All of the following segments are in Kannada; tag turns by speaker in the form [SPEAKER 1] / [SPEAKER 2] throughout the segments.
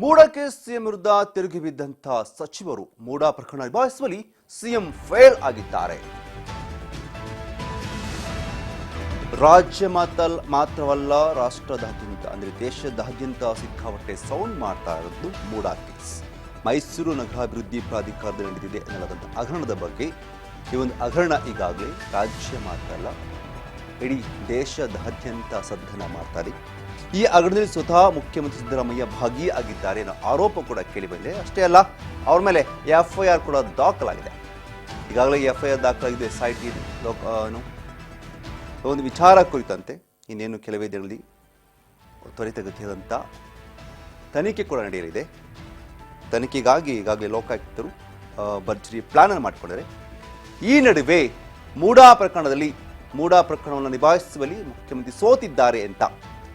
[SPEAKER 1] ಮೂಡಕ್ಕೆ ಸಿಎಂ ವಿರುದ್ಧ ತಿರುಗಿ ಬಿದ್ದಂತ ಸಚಿವರು ಮೂಡ ಪ್ರಕರಣ ನಿಭಾಯಿಸುವಲ್ಲಿ ಸಿಎಂ ಫೇಲ್ ಆಗಿದ್ದಾರೆ. ರಾಜ್ಯ ಮಾತ್ರವಲ್ಲ, ರಾಷ್ಟ್ರದಾದ್ಯಂತ ಅಂದ್ರೆ ದೇಶದಾದ್ಯಂತ ಸಿಕ್ಕಾಪಟ್ಟೆ ಸೌಂಡ್ ಮಾಡ್ತಾ ಇರೋದು ಮೂಡ ಕೇಸ್. ಮೈಸೂರು ನಗರಾಭಿವೃದ್ಧಿ ಪ್ರಾಧಿಕಾರದಲ್ಲಿ ನಡೆದಿದೆ ಎನ್ನಲಾದಂಥ ಹಗರಣದ ಬಗ್ಗೆ ಈ ಒಂದು ಹಗರಣ ಈಗಾಗಲೇ ರಾಜ್ಯ ಮಾತ್ರ ಅಲ್ಲ, ಇಡೀ ದೇಶದಾದ್ಯಂತ ಸದ್ದನ ಮಾಡ್ತಾರೆ. ಈ ಹಗರಣದಲ್ಲಿ ಸ್ವತಃ ಮುಖ್ಯಮಂತ್ರಿ ಸಿದ್ದರಾಮಯ್ಯ ಭಾಗಿಯಾಗಿದ್ದಾರೆ ಅನ್ನೋ ಆರೋಪ ಕೂಡ ಕೇಳಿಬಂದಿದೆ. ಅಷ್ಟೇ ಅಲ್ಲ, ಅವ್ರ ಮೇಲೆ ಎಫ್ಐಆರ್ ಕೂಡ ದಾಖಲಾಗಿದೆ. ಈಗಾಗಲೇ ಎಫ್ಐಆರ್ ದಾಖಲಾಗಿದೆ. SIT ಒಂದು ವಿಚಾರ ಕುರಿತಂತೆ ಇನ್ನೇನು ಕೆಲವೇ ದಿನಗಳಲ್ಲಿ ತ್ವರಿತಗತಿಯಾದಂಥ ತನಿಖೆ ಕೂಡ ನಡೆಯಲಿದೆ. ತನಿಖೆಗಾಗಿ ಈಗಾಗಲೇ ಲೋಕಾಯುಕ್ತರು ಭರ್ಜರಿ ಪ್ಲಾನ್ ಅನ್ನು ಮಾಡಿಕೊಂಡಿದ್ದಾರೆ. ಈ ನಡುವೆ ಮೂಡ ಪ್ರಕರಣವನ್ನು ನಿಭಾಯಿಸುವಲ್ಲಿ ಮುಖ್ಯಮಂತ್ರಿ ಸೋತಿದ್ದಾರೆ ಅಂತ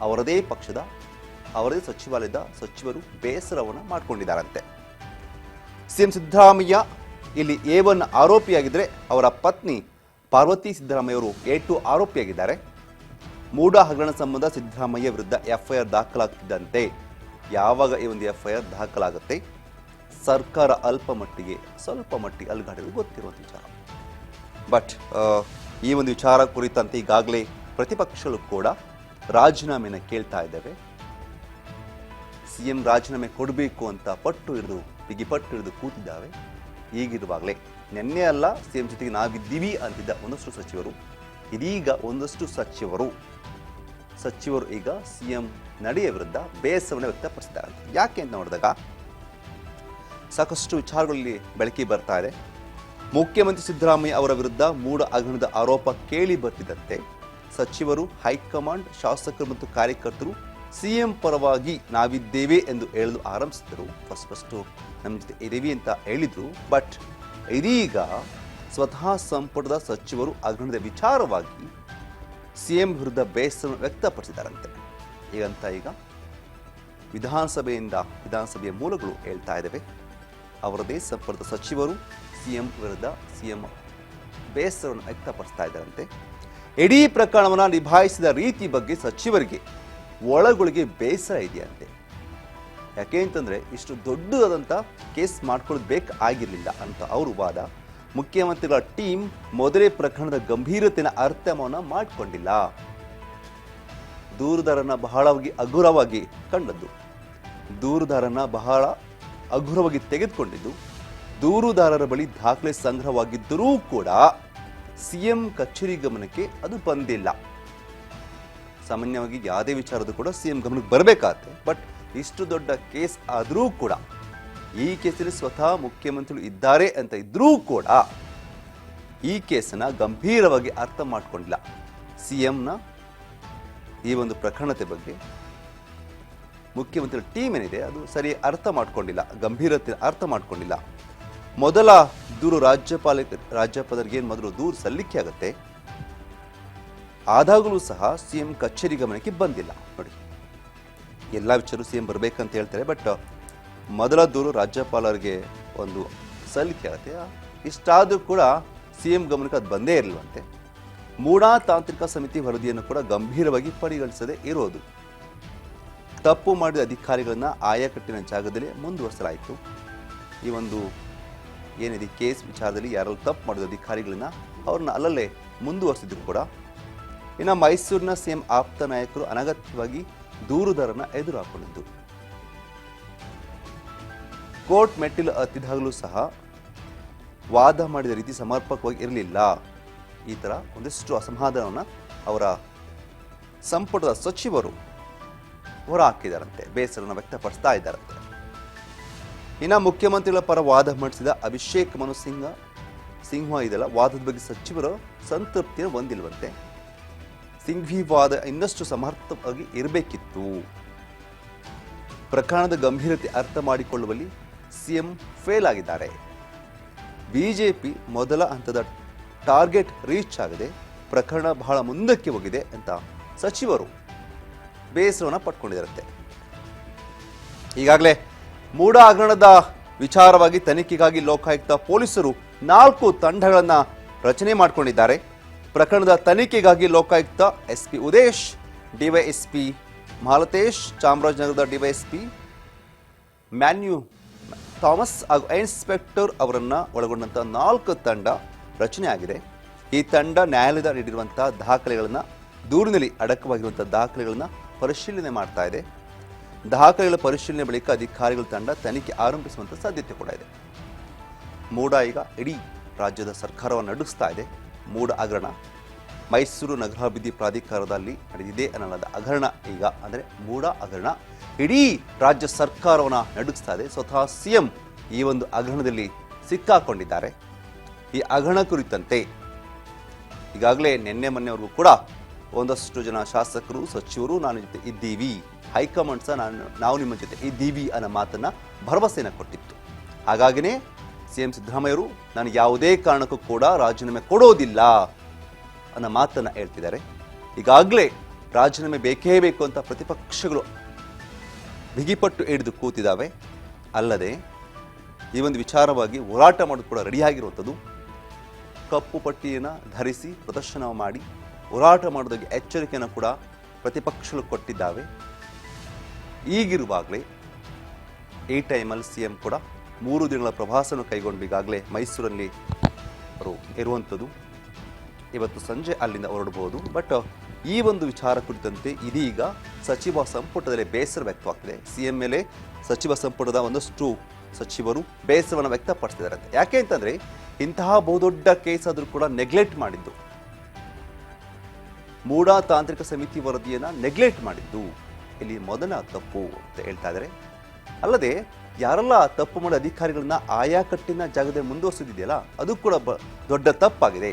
[SPEAKER 1] ಅವರದೇ ಪಕ್ಷದ ಅವರದೇ ಸಚಿವಾಲಯದ ಸಚಿವರು ಬೇಸರವನ್ನು ಮಾಡಿಕೊಂಡಿದ್ದಾರಂತೆ. ಸಿಎಂ ಸಿದ್ದರಾಮಯ್ಯ ಇಲ್ಲಿ A1 ಆರೋಪಿಯಾಗಿದ್ದರೆ ಅವರ ಪತ್ನಿ ಪಾರ್ವತಿ ಸಿದ್ದರಾಮಯ್ಯ ಅವರು A2 ಆರೋಪಿಯಾಗಿದ್ದಾರೆ. ಮೂಡ ಹಗರಣ ಸಂಬಂಧ ಸಿದ್ದರಾಮಯ್ಯ ವಿರುದ್ಧ ಎಫ್ಐಆರ್ ದಾಖಲಾಗ್ತಿದ್ದಂತೆ ಯಾವಾಗ ಈ ಒಂದು ಎಫ್ಐಆರ್ ದಾಖಲಾಗುತ್ತೆ, ಸರ್ಕಾರ ಸ್ವಲ್ಪ ಮಟ್ಟಿಗೆ ಅಲ್ಗಾಡಲು ಗೊತ್ತಿರುವಂಥ ವಿಚಾರ. ಬಟ್ ಈ ಒಂದು ವಿಚಾರ ಕುರಿತಂತೆ ಈಗಾಗಲೇ ಪ್ರತಿಪಕ್ಷಗಳು ಕೂಡ ರಾಜೀನಾಮೆಯನ್ನು ಕೇಳ್ತಾ ಇದ್ದಾವೆ. ಸಿಎಂ ರಾಜೀನಾಮೆ ಕೊಡಬೇಕು ಅಂತ ಬಿಗಿಪಟ್ಟು ಹಿಡಿದು ಕೂತಿದ್ದಾವೆ. ಈಗಿರುವಾಗಲೇ ನಿನ್ನೆ ಅಲ್ಲ, ಸಿಎಂ ಜೊತೆಗೆ ನಾವಿದ್ದೀವಿ ಅಂತಿದ್ದ ಒಂದಷ್ಟು ಸಚಿವರು ಇದೀಗ ಒಂದಷ್ಟು ಸಚಿವರು ಈಗ ಸಿಎಂ ನಡೆಯ ವಿರುದ್ಧ ಬೇಸರವನ್ನು ವ್ಯಕ್ತಪಡಿಸಿದ್ದಾರೆ. ಯಾಕೆ ಅಂತ ನೋಡಿದಾಗ ಸಾಕಷ್ಟು ವಿಚಾರಗಳಲ್ಲಿ ಬೆಳಕಿಗೆ ಬರ್ತಾ ಇದೆ. ಮುಖ್ಯಮಂತ್ರಿ ಸಿದ್ದರಾಮಯ್ಯ ಅವರ ವಿರುದ್ಧ ಮೂಡ ಹಗರಣದ ಆರೋಪ ಕೇಳಿ ಬರ್ತಿದ್ದಂತೆ ಸಚಿವರು, ಹೈಕಮಾಂಡ್, ಶಾಸಕರು ಮತ್ತು ಕಾರ್ಯಕರ್ತರು ಸಿಎಂ ಪರವಾಗಿ ನಾವಿದ್ದೇವೆ ಎಂದು ಹೇಳಲು ಆರಂಭಿಸಿದರು. ಫಸ್ಟ್ ನಮ್ಮ ಜೊತೆ ಇದ್ದೀವಿ ಅಂತ ಹೇಳಿದ್ರು. ಬಟ್ ಇದೀಗ ಸ್ವತಃ ಸಂಪುಟದ ಸಚಿವರು ಹಗರಣದ ವಿಚಾರವಾಗಿ ಸಿಎಂ ವಿರುದ್ಧ ಬೇಸರ ವ್ಯಕ್ತಪಡಿಸಿದ್ದಾರಂತೆ. ಈಗ ವಿಧಾನಸಭೆಯ ಮೂಲಗಳು ಹೇಳ್ತಾ ಇದ್ದಾವೆ, ಅವರದೇ ಸಂಪುಟದ ಸಚಿವರು ಸಿಎಂ ವಿರುದ್ಧ ಬೇಸರವನ್ನು ವ್ಯಕ್ತಪಡಿಸ್ತಾ ಇದ್ದಾರಂತೆ. ಇಡೀ ಪ್ರಕರಣವನ್ನು ನಿಭಾಯಿಸಿದ ರೀತಿ ಬಗ್ಗೆ ಸಚಿವರಿಗೆ ಒಳಗೊಳಗೆ ಬೇಸರ ಇದೆಯಂತೆ. ಯಾಕೆ ಅಂತಂದ್ರೆ ಇಷ್ಟು ದೊಡ್ಡದಾದಂಥ ಕೇಸ್ ಮಾಡ್ಕೊಳ್ಳೋದು ಬೇಕಾಗಿರಲಿಲ್ಲ ಅಂತ ಅವರು ವಾದ. ಮುಖ್ಯಮಂತ್ರಿಗಳ ಟೀಮ್ ಮೊದಲೇ ಪ್ರಕರಣದ ಗಂಭೀರತೆಯ ಅರ್ಥವನ್ನು ಮಾಡಿಕೊಂಡಿಲ್ಲ. ದೂರುದಾರನ ಬಹಳವಾಗಿ ಹಗುರವಾಗಿ ಕಂಡದ್ದು, ದೂರುದಾರನ ಬಹಳ ಹಗುರವಾಗಿ ತೆಗೆದುಕೊಂಡಿದ್ದು, ದೂರುದಾರರ ಬಳಿ ದಾಖಲೆ ಸಂಗ್ರಹವಾಗಿದ್ದರೂ ಕೂಡ ಸಿಎಂ ಕಚೇರಿ ಗಮನಕ್ಕೆ ಅದು ಬಂದಿಲ್ಲ. ಸಾಮಾನ್ಯವಾಗಿ ಯಾವುದೇ ವಿಚಾರದ್ದು ಕೂಡ ಸಿಎಂ ಗಮನಕ್ಕೆ ಬರಬೇಕಾಗತ್ತೆ. ಬಟ್ ಇಷ್ಟು ದೊಡ್ಡ ಕೇಸ್ ಆದರೂ ಕೂಡ, ಈ ಕೇಸಲ್ಲಿ ಸ್ವತಃ ಮುಖ್ಯಮಂತ್ರಿಗಳು ಇದ್ದಾರೆ ಅಂತ ಇದ್ರೂ ಕೂಡ ಈ ಕೇಸನ್ನ ಗಂಭೀರವಾಗಿ ಅರ್ಥ ಮಾಡಿಕೊಂಡಿಲ್ಲ. ಸಿಎಂನ ಈ ಒಂದು ಪ್ರಕರಣತೆ ಬಗ್ಗೆ ಮುಖ್ಯಮಂತ್ರಿ ಟೀಮ್ ಏನಿದೆ ಅದು ಸರಿ ಅರ್ಥ ಮಾಡ್ಕೊಂಡಿಲ್ಲ, ಗಂಭೀರತೆ ಅರ್ಥ ಮಾಡ್ಕೊಂಡಿಲ್ಲ. ಮೊದಲ ದೂರು ರಾಜ್ಯಪಾಲರಿಗೆ ಮೊದಲು ದೂರು ಸಲ್ಲಿಕೆ ಆಗುತ್ತೆ, ಆದಾಗಲೂ ಸಹ ಸಿಎಂ ಕಚೇರಿ ಗಮನಕ್ಕೆ ಬಂದಿಲ್ಲ. ನೋಡಿ, ಎಲ್ಲ ವಿಚಾರ ಸಿಎಂ ಬರಬೇಕಂತ ಹೇಳ್ತಾರೆ. ಬಟ್ ಮೊದಲ ದೂರು ರಾಜ್ಯಪಾಲರಿಗೆ ಒಂದು ಸಲ್ಲಿಕೆ ಆಗುತ್ತೆ. ಇಷ್ಟಾದರೂ ಕೂಡ ಸಿಎಂ ಗಮನಕ್ಕೆ ಅದು ಬಂದೇ ಇರಲಿಲ್ವಂತೆ. ಮೂಡ ತಾಂತ್ರಿಕ ಸಮಿತಿ ವರದಿಯನ್ನು ಕೂಡ ಗಂಭೀರವಾಗಿ ಪರಿಗಣಿಸದೇ ಇರೋದು, ತಪ್ಪು ಮಾಡಿದ ಅಧಿಕಾರಿಗಳನ್ನ ಆಯಾಕಟ್ಟಿನ ಜಾಗದಲ್ಲಿ ಮುಂದುವರಿಸಲಾಯಿತು. ಈ ಒಂದು ಏನಿದೆ ಕೇಸ್ ವಿಚಾರದಲ್ಲಿ ಯಾರೆಲ್ಲ ತಪ್ಪು ಮಾಡಿದ ಅಧಿಕಾರಿಗಳನ್ನ ಅವ್ರನ್ನ ಅಲ್ಲಲ್ಲೇ ಮುಂದುವರಿಸಿದ್ರು ಕೂಡ. ಇನ್ನು ಮೈಸೂರಿನ ಸಿಎಂ ಆಪ್ತ ನಾಯಕರು ಅನಗತ್ಯವಾಗಿ ದೂರುದಾರನ ಎದುರು ಹಾಕೊಂಡಿದ್ದು, ಕೋರ್ಟ್ ಮೆಟ್ಟಿಲು ಹತ್ತಿದಾಗಲೂ ಸಹ ವಾದ ಮಾಡಿದ ರೀತಿ ಸಮರ್ಪಕವಾಗಿ ಇರಲಿಲ್ಲ. ಈ ತರ ಒಂದಿಷ್ಟು ಅಸಮಾಧಾನವನ್ನು ಅವರ ಸಂಪುಟದ ಸಚಿವರು ಹೊರ ಹಾಕಿದಾರಂತೆ, ಬೇಸರವನ್ನು ವ್ಯಕ್ತಪಡಿಸ್ತಾ ಇದ್ದಾರಂತೆ. ಇನ್ನು ಮುಖ್ಯಮಂತ್ರಿಗಳ ಪರ ವಾದ ಮಂಡಿಸಿದ ಅಭಿಷೇಕ್ ಮನು ಸಿಂಘ್ವಿ ಇದೆಲ್ಲ ವಾದದ ಬಗ್ಗೆ ಸಚಿವರು ಸಂತೃಪ್ತಿಯನ್ನು ಹೊಂದಿಲ್ವಂತೆ. ಸಿಂಘ್ವಿ ವಾದ ಇನ್ನಷ್ಟು ಸಮರ್ಥವಾಗಿ ಇರಬೇಕಿತ್ತು. ಪ್ರಕರಣದ ಗಂಭೀರತೆ ಅರ್ಥ ಮಾಡಿಕೊಳ್ಳುವಲ್ಲಿ ಸಿಎಂ ಫೇಲ್ ಆಗಿದ್ದಾರೆ. ಬಿಜೆಪಿ ಮೊದಲ ಹಂತದ ಟಾರ್ಗೆಟ್ ರೀಚ್ ಆಗಿದೆ, ಪ್ರಕರಣ ಬಹಳ ಮುಂದಕ್ಕೆ ಹೋಗಿದೆ ಅಂತ ಸಚಿವರು ಬೇಸರವನ್ನು ಪಟ್ಕೊಂಡಿದ್ದಾರಂತೆ. ಈಗಾಗಲೇ ಮೂಡ ಹಗರಣದ ವಿಚಾರವಾಗಿ ತನಿಖೆಗಾಗಿ ಲೋಕಾಯುಕ್ತ ಪೊಲೀಸರು 4 ತಂಡಗಳನ್ನು ರಚನೆ ಮಾಡಿಕೊಂಡಿದ್ದಾರೆ. ಪ್ರಕರಣದ ತನಿಖೆಗಾಗಿ ಲೋಕಾಯುಕ್ತ SP ಉದೇಶ್, ಡಿವೈಎಸ್ಪಿ ಮಾಲತೇಶ್, ಚಾಮರಾಜನಗರದ ಡಿವೈಎಸ್ಪಿ ಮ್ಯಾನ್ಯೂ ಥಾಮಸ್ ಹಾಗೂ ಇನ್ಸ್ಪೆಕ್ಟರ್ ಅವರನ್ನು ಒಳಗೊಂಡಂಥ 4 ತಂಡ ರಚನೆ ಆಗಿದೆ. ಈ ತಂಡ ನ್ಯಾಯಾಲಯದ ನೀಡಿರುವಂತಹ ದಾಖಲೆಗಳನ್ನು, ದೂರಿನಲ್ಲಿ ಅಡಕವಾಗಿರುವಂಥ ದಾಖಲೆಗಳನ್ನು ಪರಿಶೀಲನೆ ಮಾಡ್ತಾ ಇದೆ. ದಾಖಲೆಗಳ ಪರಿಶೀಲನೆ ಬಳಿಕ ಅಧಿಕಾರಿಗಳ ತಂಡ ತನಿಖೆ ಆರಂಭಿಸುವಂಥ ಸಾಧ್ಯತೆ ಕೂಡ ಇದೆ. ಮೂಡ ಈಗ ಇಡೀ ರಾಜ್ಯದ ಸರ್ಕಾರವನ್ನು ನಡೆಸ್ತಾ ಇದೆ. ಮೂಡ ಹಗರಣ ಮೈಸೂರು ನಗರಾಭಿವೃದ್ಧಿ ಪ್ರಾಧಿಕಾರದಲ್ಲಿ ನಡೆದಿದೆ ಅನ್ನಲಾದ ಹಗರಣ ಈಗ ಅಂದರೆ ಮೂಡ ಹಗರಣ ಇಡೀ ರಾಜ್ಯ ಸರ್ಕಾರವನ್ನು ನಡೆಸ್ತಾ ಇದೆ. ಸ್ವತಃ ಸಿಎಂ ಈ ಒಂದು ಹಗರಣದಲ್ಲಿ ಸಿಕ್ಕಾಕೊಂಡಿದ್ದಾರೆ. ಈ ಹಗರಣ ಕುರಿತಂತೆ ಈಗಾಗಲೇ ನಿನ್ನೆ ಮೊನ್ನೆವರೆಗೂ ಕೂಡ ಒಂದಷ್ಟು ಜನ ಶಾಸಕರು, ಸಚಿವರು ನಾನು ಜೊತೆ ಇದ್ದೀವಿ, ಹೈಕಮಾಂಡ್ ಸಹ ನಾವು ನಿಮ್ಮ ಜೊತೆ ಇದ್ದೀವಿ ಅನ್ನೋ ಮಾತನ್ನ ಭರವಸೆಯನ್ನು ಕೊಟ್ಟಿತ್ತು. ಹಾಗಾಗಿನೇ ಸಿಎಂ ಸಿದ್ದರಾಮಯ್ಯವರು ನಾನು ಯಾವುದೇ ಕಾರಣಕ್ಕೂ ಕೂಡ ರಾಜೀನಾಮೆ ಕೊಡೋದಿಲ್ಲ ಅನ್ನೋ ಮಾತನ್ನ ಹೇಳ್ತಿದ್ದಾರೆ. ಈಗಾಗಲೇ ರಾಜೀನಾಮೆ ಬೇಕೇ ಬೇಕು ಅಂತ ಪ್ರತಿಪಕ್ಷಗಳು ಬಿಗಿಪಟ್ಟು ಹಿಡಿದು ಕೂತಿದ್ದಾವೆ. ಅಲ್ಲದೆ ಈ ಒಂದು ವಿಚಾರವಾಗಿ ಹೋರಾಟ ಮಾಡೋದು ಕೂಡ ರೆಡಿಯಾಗಿರುವಂಥದ್ದು. ಕಪ್ಪು ಪಟ್ಟಿಯನ್ನು ಧರಿಸಿ ಪ್ರದರ್ಶನ ಮಾಡಿ ಹೋರಾಟ ಮಾಡೋದಕ್ಕೆ ಎಚ್ಚರಿಕೆಯನ್ನು ಕೂಡ ಪ್ರತಿಪಕ್ಷಗಳು ಕೊಟ್ಟಿದ್ದಾವೆ. ಈಗಿರುವಾಗಲೇ ಈ ಟೈಮಲ್ಲಿ ಸಿಎಂ ಕೂಡ 3 ದಿನಗಳ ಪ್ರವಾಸವನ್ನು ಕೈಗೊಂಡು ಈಗಾಗಲೇ ಮೈಸೂರಲ್ಲಿ ಅವರು ಇರುವಂಥದ್ದು. ಇವತ್ತು ಸಂಜೆ ಅಲ್ಲಿಂದ ಹೊರಡಬಹುದು. ಬಟ್ ಈ ಒಂದು ವಿಚಾರ ಕುರಿತಂತೆ ಇದೀಗ ಸಚಿವ ಸಂಪುಟದಲ್ಲಿ ಬೇಸರ ವ್ಯಕ್ತವಾಗ್ತಿದೆ. ಸಿಎಂ ಮೇಲೆ ಸಚಿವ ಸಂಪುಟದ ಒಂದಷ್ಟು ಸಚಿವರು ಬೇಸರವನ್ನು ವ್ಯಕ್ತಪಡಿಸ್ತಿದ್ದಾರೆ. ಯಾಕೆ ಅಂತಂದ್ರೆ ಇಂತಹ ಬಹುದೊಡ್ಡ ಕೇಸ್ ಆದರೂ ಕೂಡ ನೆಗ್ಲೆಕ್ಟ್ ಮಾಡಿದ್ದು, ಮೂಡ ತಾಂತ್ರಿಕ ಸಮಿತಿ ವರದಿಯನ್ನು ನೆಗ್ಲೆಕ್ಟ್ ಮಾಡಿದ್ದು ಇಲ್ಲಿ ಮೊದಲ ತಪ್ಪು ಅಂತ ಹೇಳ್ತಾ ಇದ್ದಾರೆ. ಅಲ್ಲದೆ ಯಾರೆಲ್ಲ ತಪ್ಪು ಮಾಡೋ ಅಧಿಕಾರಿಗಳನ್ನ ಆಯಾ ಕಟ್ಟಿನ ಜಾಗದಲ್ಲಿ ಮುಂದುವರಿಸಿದೆಯಲ್ಲ ಅದು ಕೂಡ ದೊಡ್ಡ ತಪ್ಪಾಗಿದೆ.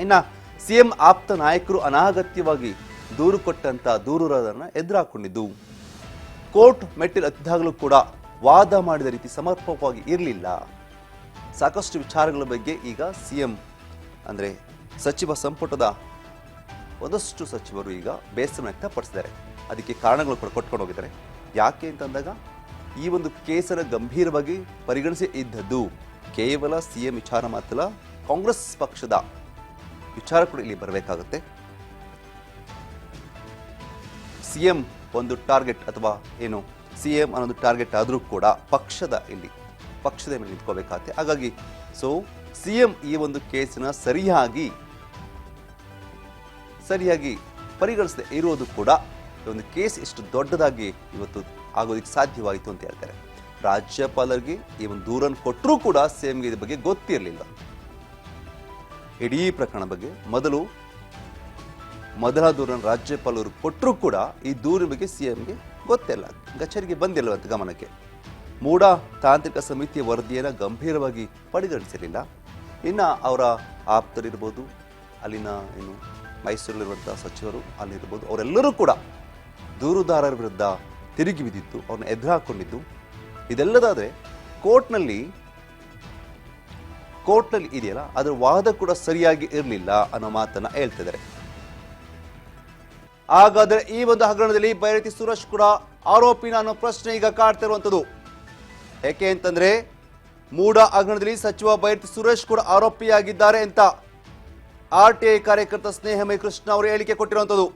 [SPEAKER 1] ಇನ್ನು ಸಿಎಂ ಆಪ್ತ ನಾಯಕರು ಅನಾಗತ್ಯವಾಗಿ ದೂರು ಕೊಟ್ಟಂತ ದೂರುದಾರರನ್ನ ಎದುರಾಕೊಂಡಿದ್ದು, ಕೋರ್ಟ್ ಮೆಟ್ಟಿಲು ಹತ್ತಿದಾಗಲೂ ಕೂಡ ವಾದ ಮಾಡಿದ ರೀತಿ ಸಮರ್ಪಕವಾಗಿ ಇರಲಿಲ್ಲ. ಸಾಕಷ್ಟು ವಿಚಾರಗಳ ಬಗ್ಗೆ ಈಗ ಸಿಎಂ ಅಂದರೆ ಸಚಿವ ಸಂಪುಟದ ಒಂದಷ್ಟು ಸಚಿವರು ಈಗ ಬೇಸರ ವ್ಯಕ್ತಪಡಿಸಿದ್ದಾರೆ. ಅದಕ್ಕೆ ಕಾರಣಗಳು ಕೂಡ ಕೊಟ್ಕೊಂಡು ಹೋಗಿದ್ದಾರೆ. ಯಾಕೆ ಅಂತಂದಾಗ ಈ ಒಂದು ಕೇಸನ್ನು ಗಂಭೀರವಾಗಿ ಪರಿಗಣಿಸಿ ಇದ್ದದ್ದು ಕೇವಲ ಸಿಎಂ ವಿಚಾರ ಮಾತ್ರ, ಕಾಂಗ್ರೆಸ್ ಪಕ್ಷದ ವಿಚಾರ ಕೂಡ ಇಲ್ಲಿ ಬರಬೇಕಾಗುತ್ತೆ. ಸಿಎಂ ಒಂದು ಟಾರ್ಗೆಟ್ ಅಥವಾ ಏನು ಸಿಎಂ ಅನ್ನೋದು ಟಾರ್ಗೆಟ್ ಆದರೂ ಕೂಡ ಪಕ್ಷದ ಮೇಲೆ ನಿಂತ್ಕೋಬೇಕಾಗತ್ತೆ. ಹಾಗಾಗಿ ಸಿಎಂ ಈ ಒಂದು ಕೇಸನ್ನ ಸರಿಯಾಗಿ ಪರಿಗಣಿಸದೆ ಇರೋದು ಕೂಡ ಈ ಒಂದು ಕೇಸ್ ಇಷ್ಟು ದೊಡ್ಡದಾಗಿ ಇವತ್ತು ಆಗೋದಕ್ಕೆ ಸಾಧ್ಯವಾಯಿತು ಅಂತ ಹೇಳ್ತಾರೆ. ರಾಜ್ಯಪಾಲರಿಗೆ ಈ ಒಂದು ದೂರನ್ನು ಕೊಟ್ಟರೂ ಕೂಡ ಸಿಎಂಗೆ ಇದ್ರ ಬಗ್ಗೆ ಗೊತ್ತಿರಲಿಲ್ಲ. ಇಡೀ ಪ್ರಕರಣ ಬಗ್ಗೆ ಮೊದಲ ದೂರನ್ನು ರಾಜ್ಯಪಾಲರು ಕೊಟ್ಟರೂ ಕೂಡ ಈ ದೂರಿನ ಬಗ್ಗೆ ಸಿಎಂಗೆ ಗೊತ್ತಿಲ್ಲ, ಕಚೇರಿಗೆ ಬಂದಿಲ್ಲವಂತ ಗಮನಕ್ಕೆ. ಮೂಡ ತಾಂತ್ರಿಕ ಸಮಿತಿಯ ವರದಿಯನ್ನು ಗಂಭೀರವಾಗಿ ಪರಿಗಣಿಸಿರಲಿಲ್ಲ. ಇನ್ನು ಅವರ ಆಪ್ತರಿರ್ಬೋದು, ಅಲ್ಲಿನ ಮೈಸೂರಲ್ಲಿರುವಂಥ ಸಚಿವರು ಅಲ್ಲಿರ್ಬೋದು, ಅವರೆಲ್ಲರೂ ಕೂಡ ದೂರುದಾರರ ವಿರುದ್ಧ ತಿರುಗಿ ಬಿದ್ದಿದ್ದು, ಅವ್ರನ್ನ ಎದುರಾಕೊಂಡಿದ್ದು. ಇದೆಲ್ಲದಾದರೆ ಕೋರ್ಟ್ನಲ್ಲಿ ಇದೆಯಲ್ಲ ಅದರ ವಾದ ಕೂಡ ಸರಿಯಾಗಿ ಇರಲಿಲ್ಲ ಅನ್ನೋ ಮಾತನ್ನ ಹೇಳ್ತಿದ್ದಾರೆ. ಹಾಗಾದ್ರೆ ಈ ಒಂದು ಹಗರಣದಲ್ಲಿ ಬೈರತಿ ಸುರೇಶ್ ಕೂಡ ಆರೋಪಿನ ಅನ್ನೋ ಪ್ರಶ್ನೆ ಈಗ ಕಾಡ್ತಾ ಇರುವಂಥದ್ದು. ಯಾಕೆ ಅಂತಂದ್ರೆ ಮೂಡ ಹಗರಣದಲ್ಲಿ ಸಚಿವ ಬೈರತಿ ಸುರೇಶ್ ಕೂಡ ಆರೋಪಿಯಾಗಿದ್ದಾರೆ ಅಂತ RTI ಕಾರ್ಯಕರ್ತ ಸ್ನೇಹಮಯ ಕೃಷ್ಣ ಅವರು ಹೇಳಿಕೆ ಕೊಟ್ಟಿರುವಂಥದ್ದು.